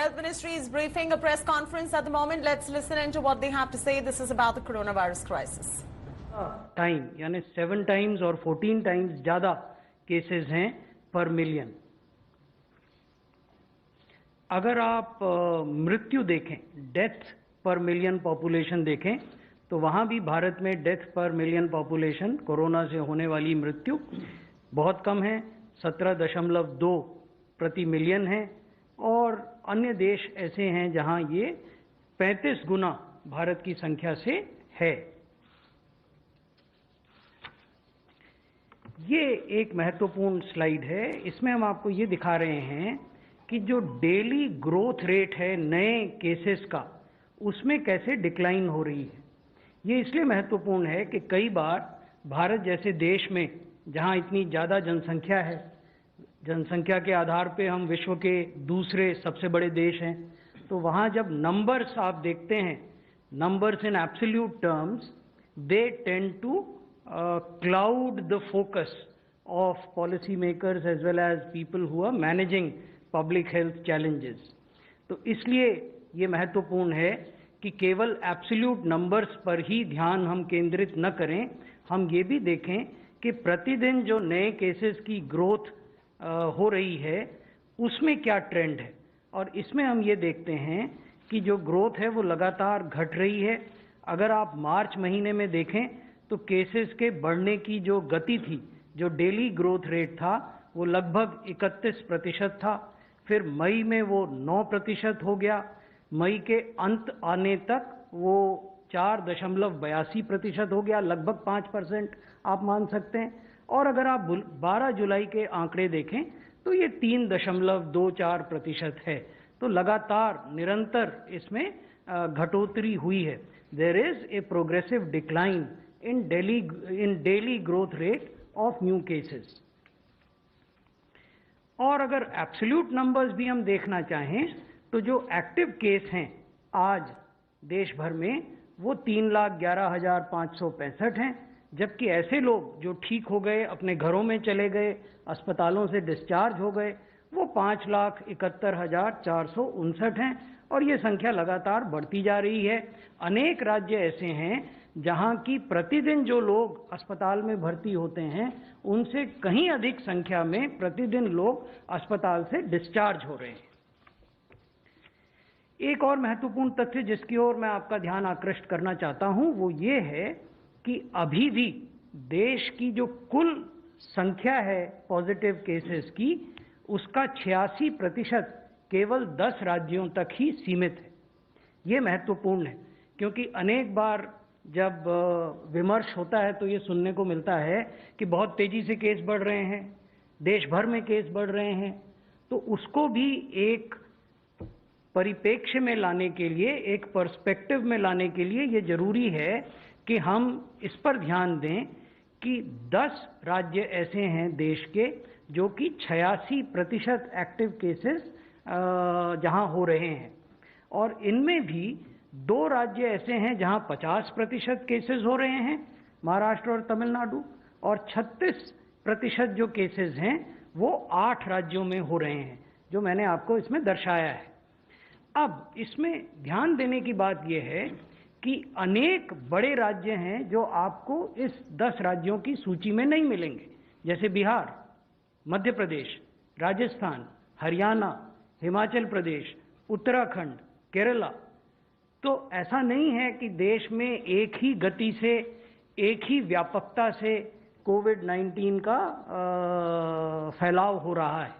Health Ministry is briefing a press conference at the moment. Let's listen into what they have to say. This is about the coronavirus crisis. Time यानी 7 times और 14 times ज़्यादा cases हैं पर million. अगर आप मृत्यु देखें, death पर मिलियन पॉपुलेशन देखें, तो वहाँ भी भारत में डेथ पर मिलियन पॉपुलेशन कोरोना से होने वाली मृत्यु बहुत कम है, 17.2 प्रति मिलियन है। और अन्य देश ऐसे हैं जहाँ ये 35 गुना भारत की संख्या से है। ये एक महत्वपूर्ण स्लाइड है। इसमें हम आपको ये दिखा रहे हैं कि जो डेली ग्रोथ रेट है नए केसेस का, उसमें कैसे डिक्लाइन हो रही है। ये इसलिए महत्वपूर्ण है कि कई बार भारत जैसे देश में जहाँ इतनी ज़्यादा जनसंख्या है, जनसंख्या के आधार पे हम विश्व के दूसरे सबसे बड़े देश हैं, तो वहाँ जब नंबर्स आप देखते हैं, numbers in absolute terms, they tend to cloud the focus of policy makers as well as people who are managing public health challenges. तो इसलिए ये महत्वपूर्ण है कि केवल एब्सोल्यूट नंबर्स पर ही ध्यान हम केंद्रित न करें, हम ये भी देखें कि प्रतिदिन जो नए केसेस की ग्रोथ हो रही है उसमें क्या ट्रेंड है। और इसमें हम ये देखते हैं कि जो ग्रोथ है वो लगातार घट रही है। अगर आप मार्च महीने में देखें तो केसेस के बढ़ने की जो गति थी, जो डेली ग्रोथ रेट था, वो लगभग 31% था। फिर मई में वो 9% हो गया। मई के अंत आने तक वो 4.82% हो गया, लगभग 5% आप मान सकते हैं। और अगर आप 12 जुलाई के आंकड़े देखें तो ये 3.24% है। तो लगातार निरंतर इसमें घटोतरी हुई है। There is a progressive decline in daily growth rate of new cases. और अगर एब्सोल्यूट नंबर्स भी हम देखना चाहें तो जो एक्टिव केस हैं आज देश भर में वो 3,11,565 हैं, जबकि ऐसे लोग जो ठीक हो गए, अपने घरों में चले गए, अस्पतालों से डिस्चार्ज हो गए, वो 5,71,459 हैं। और ये संख्या लगातार बढ़ती जा रही है। अनेक राज्य ऐसे हैं जहां की प्रतिदिन जो लोग अस्पताल में भर्ती होते हैं उनसे कहीं अधिक संख्या में प्रतिदिन लोग अस्पताल से डिस्चार्ज हो रहे हैं। एक और महत्वपूर्ण तथ्य जिसकी ओर मैं आपका ध्यान आकृष्ट करना चाहता हूं वो ये है कि अभी भी देश की जो कुल संख्या है पॉजिटिव केसेस की, उसका 86% केवल 10 राज्यों तक ही सीमित है। ये महत्वपूर्ण है क्योंकि अनेक बार जब विमर्श होता है तो ये सुनने को मिलता है कि बहुत तेजी से केस बढ़ रहे हैं, देश भर में केस बढ़ रहे हैं। तो उसको भी एक परिप्रेक्ष्य में लाने के लिए, एक पर्सपेक्टिव में लाने के लिए ये जरूरी है कि हम इस पर ध्यान दें कि 10 राज्य ऐसे हैं देश के जो कि 86% एक्टिव केसेस जहां हो रहे हैं। और इनमें भी 2 राज्य ऐसे हैं जहां 50% केसेस हो रहे हैं, महाराष्ट्र और तमिलनाडु, और 36% जो केसेस हैं वो 8 राज्यों में हो रहे हैं, जो मैंने आपको इसमें दर्शाया है। अब इसमें ध्यान देने की बात यह है कि अनेक बड़े राज्य हैं जो आपको इस 10 राज्यों की सूची में नहीं मिलेंगे, जैसे बिहार, मध्य प्रदेश, राजस्थान, हरियाणा, हिमाचल प्रदेश, उत्तराखंड, केरला। तो ऐसा नहीं है कि देश में एक ही गति से, एक ही व्यापकता से कोविड-19 का फैलाव हो रहा है।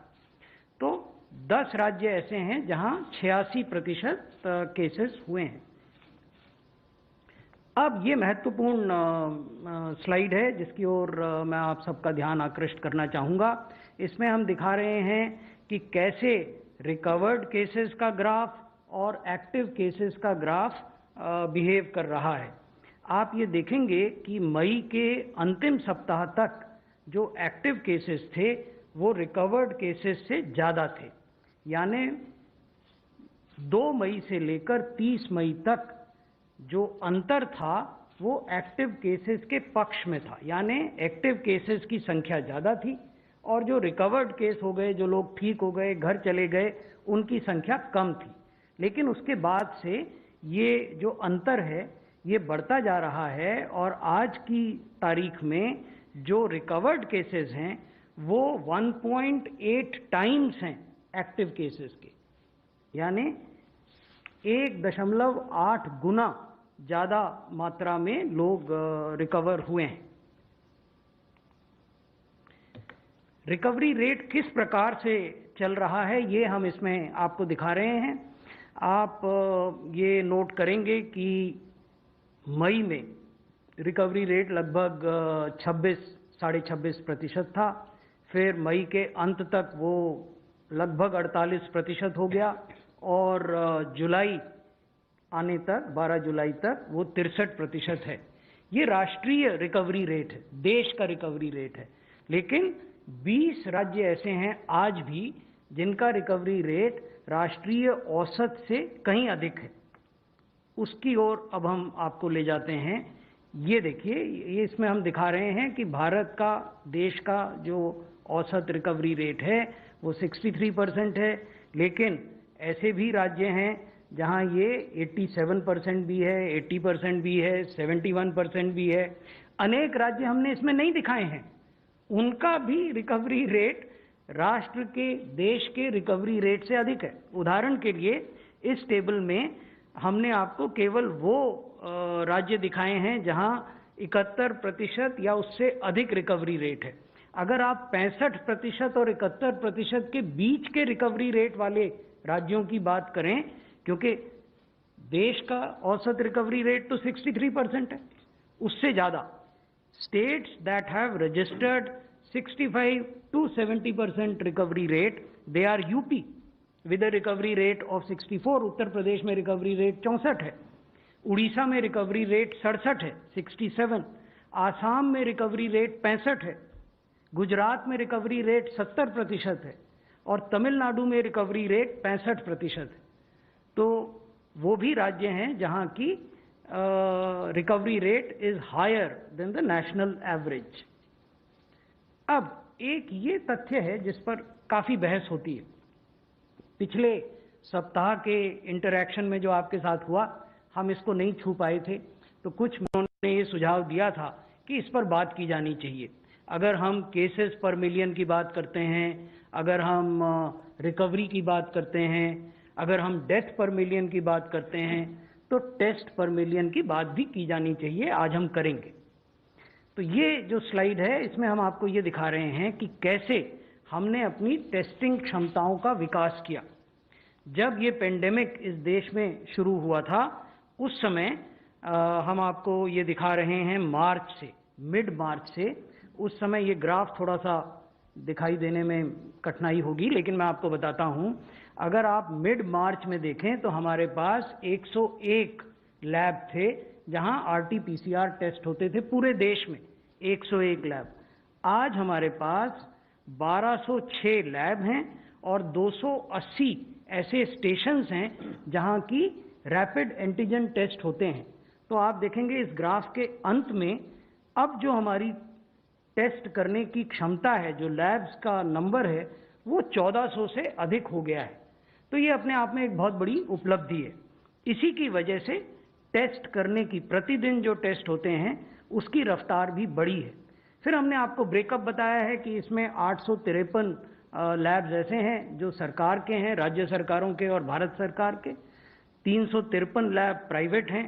तो 10 राज्य ऐसे हैं जहां 86% केसेस हुए हैं। अब ये महत्वपूर्ण स्लाइड है जिसकी ओर मैं आप सबका ध्यान आकृष्ट करना चाहूँगा। इसमें हम दिखा रहे हैं कि कैसे रिकवर्ड केसेस का ग्राफ और एक्टिव केसेस का ग्राफ बिहेव कर रहा है। आप ये देखेंगे कि मई के अंतिम सप्ताह तक जो एक्टिव केसेस थे वो रिकवर्ड केसेस से ज़्यादा थे। यानी 2 मई से लेकर 30 मई तक जो अंतर था वो एक्टिव केसेस के पक्ष में था। यानी एक्टिव केसेस की संख्या ज़्यादा थी और जो रिकवर्ड केस हो गए, जो लोग ठीक हो गए, घर चले गए, उनकी संख्या कम थी। लेकिन उसके बाद से ये जो अंतर है ये बढ़ता जा रहा है और आज की तारीख में जो रिकवर्ड केसेस हैं वो 1.8 टाइम्स हैं एक्टिव केसेस के, यानी 1.8 गुना ज़्यादा मात्रा में लोग रिकवर हुए हैं। रिकवरी रेट किस प्रकार से चल रहा है ये हम इसमें आपको दिखा रहे हैं। आप ये नोट करेंगे कि मई में रिकवरी रेट लगभग 26-26.5% था। फिर मई के अंत तक वो लगभग 48% हो गया और जुलाई आने तक 12 जुलाई तक वो 63% है। ये राष्ट्रीय रिकवरी रेट है, देश का रिकवरी रेट है। लेकिन 20 राज्य ऐसे हैं आज भी जिनका रिकवरी रेट राष्ट्रीय औसत से कहीं अधिक है। उसकी ओर अब हम आपको ले जाते हैं। ये देखिए, ये इसमें हम दिखा रहे हैं कि भारत का, देश का जो औसत रिकवरी रेट है वो 63% है। लेकिन ऐसे भी राज्य हैं जहां ये 87% भी है, 80% भी है, 71% भी है। अनेक राज्य हमने इसमें नहीं दिखाए हैं, उनका भी रिकवरी रेट राष्ट्र के, देश के रिकवरी रेट से अधिक है। उदाहरण के लिए इस टेबल में हमने आपको केवल वो राज्य दिखाए हैं जहां 71% या उससे अधिक रिकवरी रेट है। अगर आप 65% और 71% के बीच के रिकवरी रेट वाले राज्यों की बात करें, क्योंकि देश का औसत रिकवरी रेट तो 63% है, उससे ज़्यादा states that have registered 65 to 70% recovery rate, they are UP with a recovery rate of 64, Uttar Pradesh में रिकवरी रेट 64 है, उड़ीसा में रिकवरी रेट 67 है 67, आसाम में रिकवरी रेट 65 है, गुजरात में रिकवरी रेट 70% है और तमिलनाडु में रिकवरी रेट 65% है। तो वो भी राज्य हैं जहां की recovery rate is higher than the national average. अब एक ये तथ्य है जिस पर काफी बहस होती है। पिछले सप्ताह के इंटरैक्शन में जो आपके साथ हुआ, हम इसको नहीं छू पाए थे, तो कुछ उन्होंने ये सुझाव दिया था कि इस पर बात की जानी चाहिए। अगर हम केसेस पर मिलियन की बात करते हैं, अगर हम रिकवरी की बात करते हैं, अगर हम डेथ पर मिलियन की बात करते हैं, तो टेस्ट पर मिलियन की बात भी की जानी चाहिए। आज हम करेंगे। तो ये जो स्लाइड है इसमें हम आपको ये दिखा रहे हैं कि कैसे हमने अपनी टेस्टिंग क्षमताओं का विकास किया। जब ये पेंडेमिक इस देश में शुरू हुआ था, उस समय हम आपको ये दिखा रहे हैं मार्च से, मिड मार्च से। उस समय ये ग्राफ थोड़ा सा दिखाई देने में कठिनाई होगी, लेकिन मैं आपको बताता हूं। अगर आप मिड मार्च में देखें तो हमारे पास 101 लैब थे जहां RT-PCR टेस्ट होते थे पूरे देश में, 101 लैब। आज हमारे पास 1206 लैब हैं और 280 ऐसे स्टेशंस हैं जहां की रैपिड एंटीजन टेस्ट होते हैं। तो आप देखेंगे इस ग्राफ के अंत में अब जो हमारी टेस्ट करने की क्षमता है, जो लैब्स का नंबर है, वो 1400 से अधिक हो गया है। तो ये अपने आप में एक बहुत बड़ी उपलब्धि है। इसी की वजह से टेस्ट करने की, प्रतिदिन जो टेस्ट होते हैं उसकी रफ्तार भी बढ़ी है। फिर हमने आपको ब्रेकअप बताया है कि इसमें 853 लैब्स ऐसे हैं जो सरकार के हैं, राज्य सरकारों के और भारत सरकार के, 353 लैब प्राइवेट हैं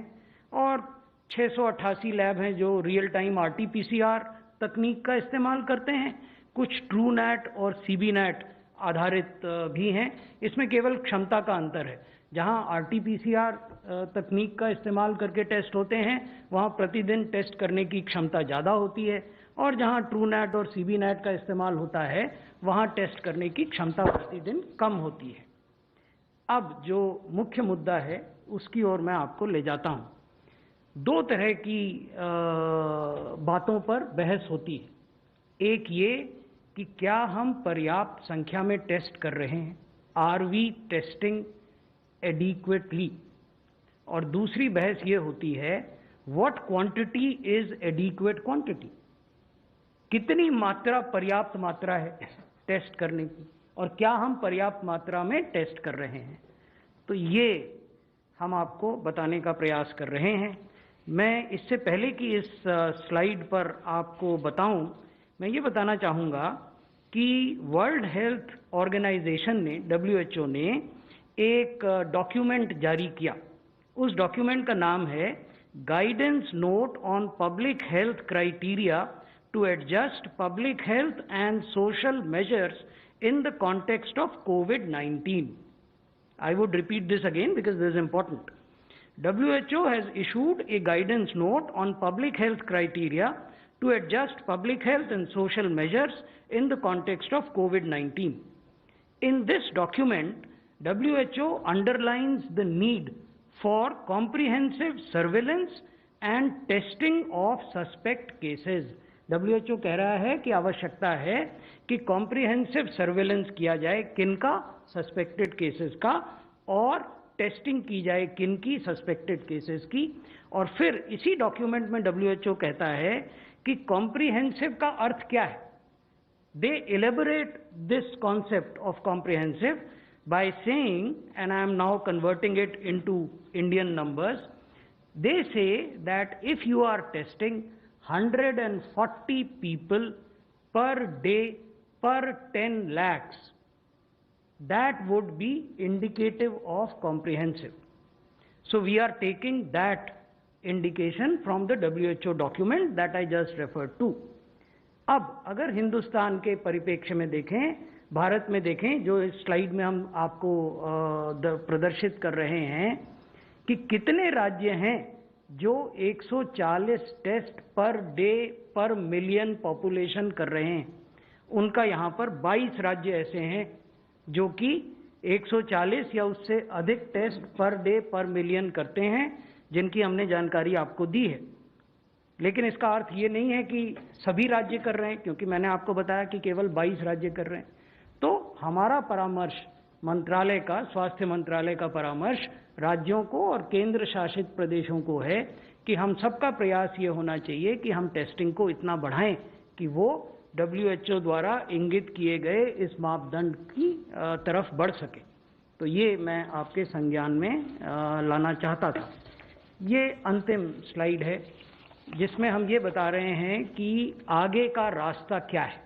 और 688 लैब हैं जो रियल टाइम RT-PCR तकनीक का इस्तेमाल करते हैं। कुछ TrueNat और CBNat आधारित भी हैं। इसमें केवल क्षमता का अंतर है। जहां RT-PCR तकनीक का इस्तेमाल करके टेस्ट होते हैं वहां प्रतिदिन टेस्ट करने की क्षमता ज़्यादा होती है, और जहां TrueNat और CBNat का इस्तेमाल होता है वहां टेस्ट करने की क्षमता प्रतिदिन कम होती है। अब जो मुख्य मुद्दा है उसकी ओर मैं आपको ले जाता हूं। दो तरह की बातों पर बहस होती है। एक ये कि क्या हम पर्याप्त संख्या में टेस्ट कर रहे हैं, आर वी टेस्टिंग एडिक्वेटली, और दूसरी बहस ये होती है what quantity is adequate quantity, कितनी मात्रा पर्याप्त मात्रा है टेस्ट करने की और क्या हम पर्याप्त मात्रा में टेस्ट कर रहे हैं, तो ये हम आपको बताने का प्रयास कर रहे हैं। मैं इससे पहले कि इस स्लाइड पर आपको बताऊं, मैं ये बताना चाहूँगा कि वर्ल्ड हेल्थ ऑर्गेनाइजेशन ने, WHO ने एक डॉक्यूमेंट जारी किया। उस डॉक्यूमेंट का नाम है guidance note on public health criteria to adjust public health and social measures in the context of COVID-19. I would repeat this again because this is important. WHO has issued a guidance note on public health criteria to adjust public health and social measures in the context of COVID-19. In this document, WHO underlines the need for comprehensive surveillance and testing of suspect cases. WHO कह रहा है कि आवश्यकता है कि comprehensive surveillance किया जाए किनका, सस्पेक्टेड केसेस का, और टेस्टिंग की जाए किनकी, सस्पेक्टेड केसेस की। और फिर इसी डॉक्यूमेंट में WHO कहता है कि कॉम्प्रिहेंसिव का अर्थ क्या है। They elaborate this concept of comprehensive by saying, and I am now converting it into Indian numbers, they say that if you are testing 140 people per day per 10 lakhs, that would be indicative of comprehensive. So we are taking that indication from the WHO document that I just referred to. अब अगर हिंदुस्तान के परिप्रेक्ष्य में देखें, भारत में देखें, जो इस स्लाइड में हम आपको प्रदर्शित कर रहे हैं कि कितने राज्य हैं जो 140 टेस्ट पर डे पर मिलियन पॉपुलेशन कर रहे हैं। उनका यहाँ पर 22 राज्य ऐसे हैं जो कि 140 या उससे अधिक टेस्ट पर डे पर मिलियन करते हैं, जिनकी हमने जानकारी आपको दी है। लेकिन इसका अर्थ ये नहीं है कि सभी राज्य कर रहे हैं, क्योंकि मैंने आपको बताया कि केवल 22 राज्य कर रहे हैं। तो हमारा परामर्श मंत्रालय का, स्वास्थ्य मंत्रालय का परामर्श राज्यों को और केंद्र शासित प्रदेशों को है कि हम सबका प्रयास ये होना चाहिए कि हम टेस्टिंग को इतना बढ़ाएं कि वो WHO द्वारा इंगित किए गए इस मापदंड की तरफ बढ़ सके। तो ये मैं आपके संज्ञान में लाना चाहता था। ये अंतिम स्लाइड है जिसमें हम ये बता रहे हैं कि आगे का रास्ता क्या है।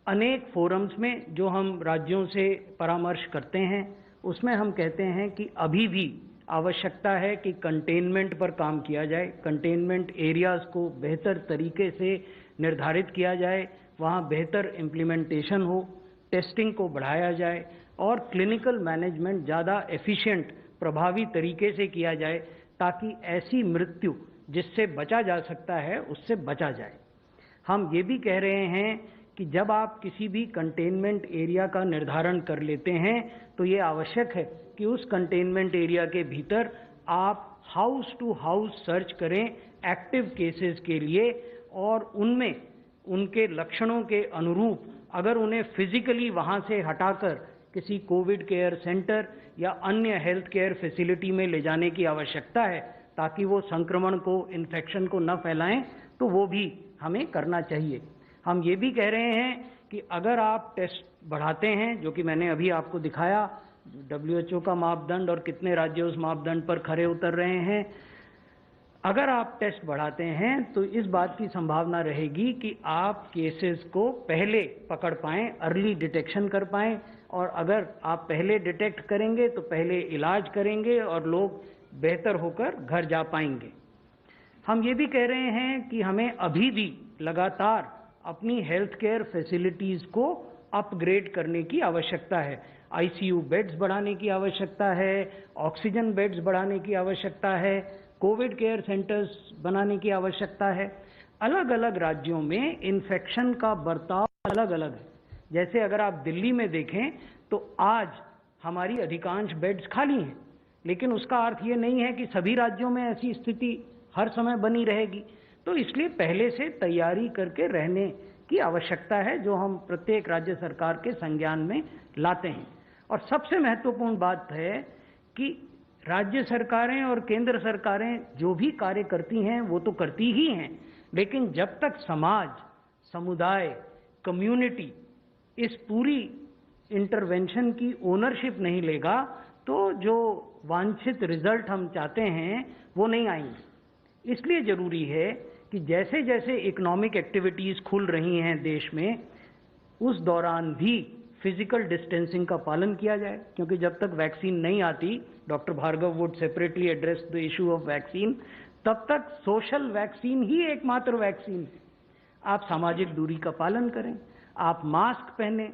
अनेक फोरम्स में जो हम राज्यों से परामर्श करते हैं, उसमें हम कहते हैं कि अभी भी आवश्यकता है कि कंटेनमेंट पर काम किया जाए, कंटेनमेंट एरियाज़ को बेहतर तरीके से निर्धारित किया जाए, वहाँ बेहतर इम्प्लीमेंटेशन हो, टेस्टिंग को बढ़ाया जाए और क्लिनिकल मैनेजमेंट ज़्यादा एफिशिएंट, प्रभावी तरीके से किया जाए, ताकि ऐसी मृत्यु जिससे बचा जा सकता है उससे बचा जाए। हम ये भी कह रहे हैं कि जब आप किसी भी कंटेनमेंट एरिया का निर्धारण कर लेते हैं तो ये आवश्यक है कि उस कंटेनमेंट एरिया के भीतर आप हाउस टू हाउस सर्च करें एक्टिव केसेस के लिए, और उनमें उनके लक्षणों के अनुरूप अगर उन्हें फिजिकली वहाँ से हटाकर किसी कोविड केयर सेंटर या अन्य हेल्थ केयर फैसिलिटी में ले जाने की आवश्यकता है ताकि वो संक्रमण को, इन्फेक्शन को न फैलाएं, तो वो भी हमें करना चाहिए। हम ये भी कह रहे हैं कि अगर आप टेस्ट बढ़ाते हैं, जो कि मैंने अभी आपको दिखाया WHO का मापदंड और कितने राज्य उस मापदंड पर खरे उतर रहे हैं, अगर आप टेस्ट बढ़ाते हैं तो इस बात की संभावना रहेगी कि आप केसेस को पहले पकड़ पाएं, अर्ली डिटेक्शन कर पाएं, और अगर आप पहले डिटेक्ट करेंगे तो पहले इलाज करेंगे और लोग बेहतर होकर घर जा पाएंगे। हम ये भी कह रहे हैं कि हमें अभी भी लगातार अपनी हेल्थ केयर फैसिलिटीज़ को अपग्रेड करने की आवश्यकता है। ICU बेड्स बढ़ाने की आवश्यकता है, ऑक्सीजन बेड्स बढ़ाने की आवश्यकता है, कोविड केयर सेंटर्स बनाने की आवश्यकता है। अलग अलग राज्यों में इन्फेक्शन का बर्ताव अलग अलग है। जैसे अगर आप दिल्ली में देखें तो आज हमारी अधिकांश बेड्स खाली हैं, लेकिन उसका अर्थ ये नहीं है कि सभी राज्यों में ऐसी स्थिति हर समय बनी रहेगी। तो इसलिए पहले से तैयारी करके रहने की आवश्यकता है, जो हम प्रत्येक राज्य सरकार के संज्ञान में लाते हैं। और सबसे महत्वपूर्ण बात है कि राज्य सरकारें और केंद्र सरकारें जो भी कार्य करती हैं वो तो करती ही हैं, लेकिन जब तक समाज, समुदाय, कम्युनिटी इस पूरी इंटरवेंशन की ओनरशिप नहीं लेगा तो जो वांछित रिजल्ट हम चाहते हैं वो नहीं आएंगे। इसलिए जरूरी है कि जैसे जैसे इकोनॉमिक एक्टिविटीज खुल रही हैं देश में, उस दौरान भी फिजिकल डिस्टेंसिंग का पालन किया जाए, क्योंकि जब तक वैक्सीन नहीं आती, doctor Bhargava would separately address the issue of vaccine, तब तक सोशल वैक्सीन ही एकमात्र वैक्सीन है। आप सामाजिक दूरी का पालन करें, आप मास्क पहने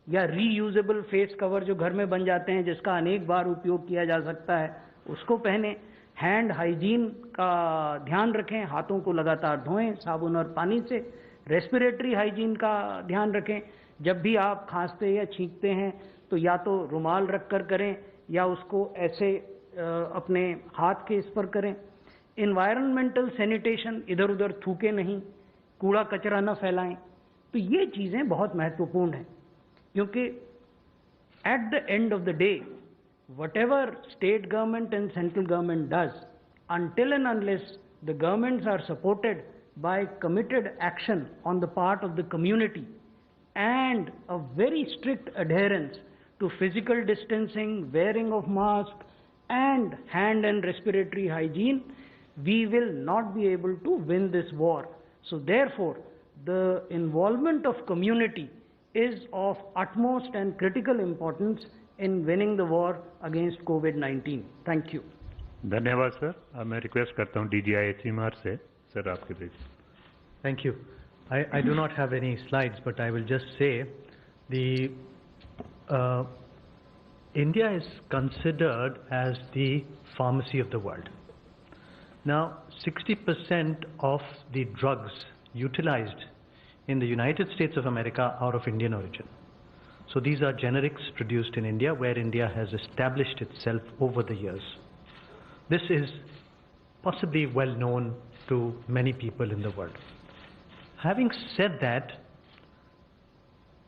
या रीयूजेबल फेस कवर जो घर में बन जाते हैं जिसका अनेक बार उपयोग किया जा सकता है उसको पहने, हैंड हाइजीन का ध्यान रखें, हाथों को लगातार धोएं साबुन और पानी से, रेस्पिरेटरी हाइजीन का ध्यान रखें, जब भी आप खांसते या छींकते हैं तो या तो रुमाल रख कर करें या उसको ऐसे अपने हाथ के इस पर करें। इन्वायरमेंटल सैनिटेशन, इधर उधर थूके नहीं, कूड़ा कचरा न फैलाएं। तो ये चीजें बहुत महत्वपूर्ण हैं, क्योंकि at the end of the day whatever state government and central government does, until and unless the governments are supported by committed action on the part of the community and a very strict adherence to physical distancing, wearing of mask and hand and respiratory hygiene, we will not be able to win this war. So therefore, the involvement of community is of utmost and critical importance in winning the war against COVID-19. Thank you. धन्यवाद sir. अब मैं request करता हूँ DGIHMR से, sir आपके please. Thank you. I do not have any slides, but I will just say India is considered as the pharmacy of the world. Now, 60% of the drugs utilized in the United States of America are of Indian origin. So these are generics produced in India, where India has established itself over the years. This is possibly well known to many people in the world. Having said that,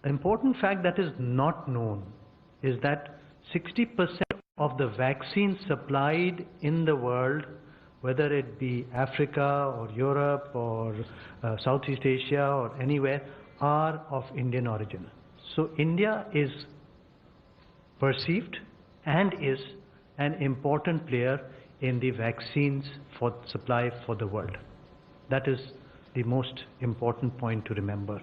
an important fact that is not known is that 60% of the vaccines supplied in the world, whether it be Africa or Europe or Southeast Asia or anywhere, are of Indian origin. So India is perceived and is an important player in the vaccines for supply for the world. That is the most important point to remember.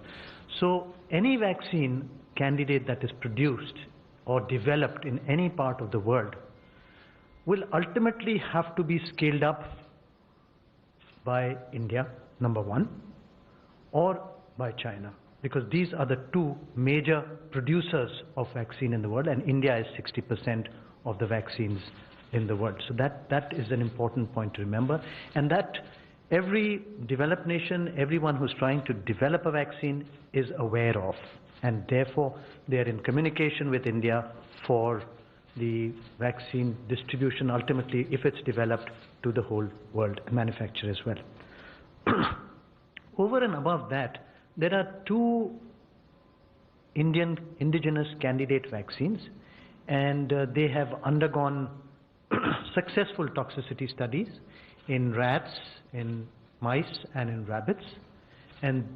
So any vaccine candidate that is produced or developed in any part of the world will ultimately have to be scaled up by India, number one, or by China, because these are the two major producers of vaccine in the world, and India is 60% of the vaccines in the world. So that is an important point to remember, and that every developed nation, everyone who's trying to develop a vaccine is aware of, and therefore they are in communication with India for the vaccine distribution ultimately, if it's developed, to the whole world manufacture as well. Over and above that, there are two indigenous candidate vaccines, and they have undergone successful toxicity studies in rats, in mice, and in rabbits, and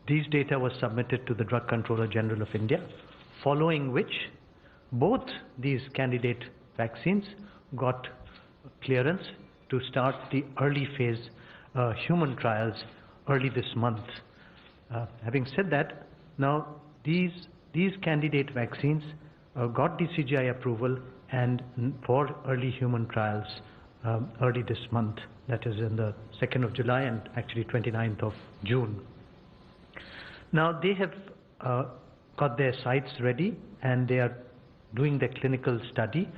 these data was submitted to the Drug Controller General of India, following which both these candidate vaccines got clearance to start the early phase human trials early this month. Having said that, now these candidate vaccines got DCGI approval and for early human trials early this month, that is in the 2nd of July and actually 29th of June. Now they have got their sites ready, and they are doing their clinical study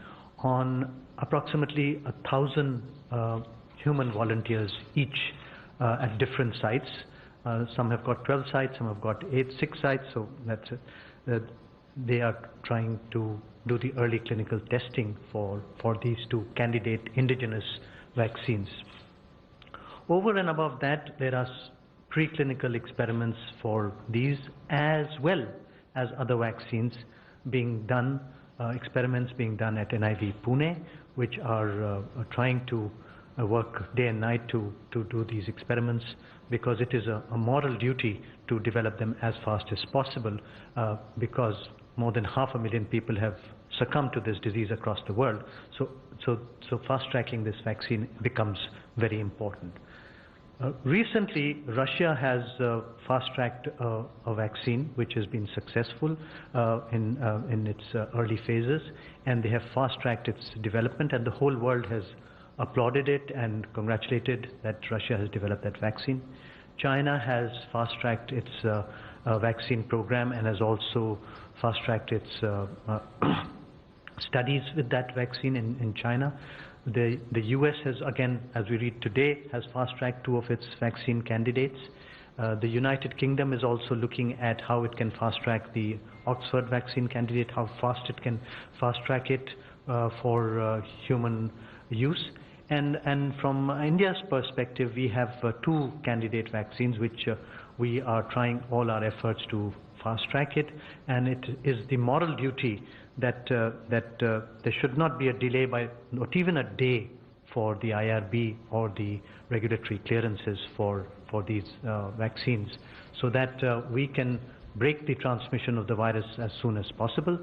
on approximately 1,000 human volunteers each at different sites. Some have got 12 sites, some have got 6 sites, so that's it. They are trying to do the early clinical testing for these two candidate indigenous vaccines. Over and above that, there are preclinical experiments for these as well as other vaccines being done, experiments being done at NIV Pune, which are trying to work day and night to do these experiments, because it is a moral duty to develop them as fast as possible, because more than 500,000 people have succumbed to this disease across the world. So fast-tracking this vaccine becomes very important. Recently, Russia has fast-tracked a vaccine which has been successful in its early phases, and they have fast-tracked its development, and the whole world has applauded it and congratulated that Russia has developed that vaccine. China has fast-tracked its vaccine program and has also fast-tracked its studies with that vaccine in China. The US has, again, as we read today, has fast-tracked 2 of its vaccine candidates. The United Kingdom is also looking at how it can fast-track the Oxford vaccine candidate, how fast it can fast-track it for human use. And from India's perspective, we have 2 candidate vaccines which we are trying all our efforts to fast-track it, and it is the moral duty that there should not be a delay by not even a day for the IRB or the regulatory clearances for these vaccines, so that we can break the transmission of the virus as soon as possible.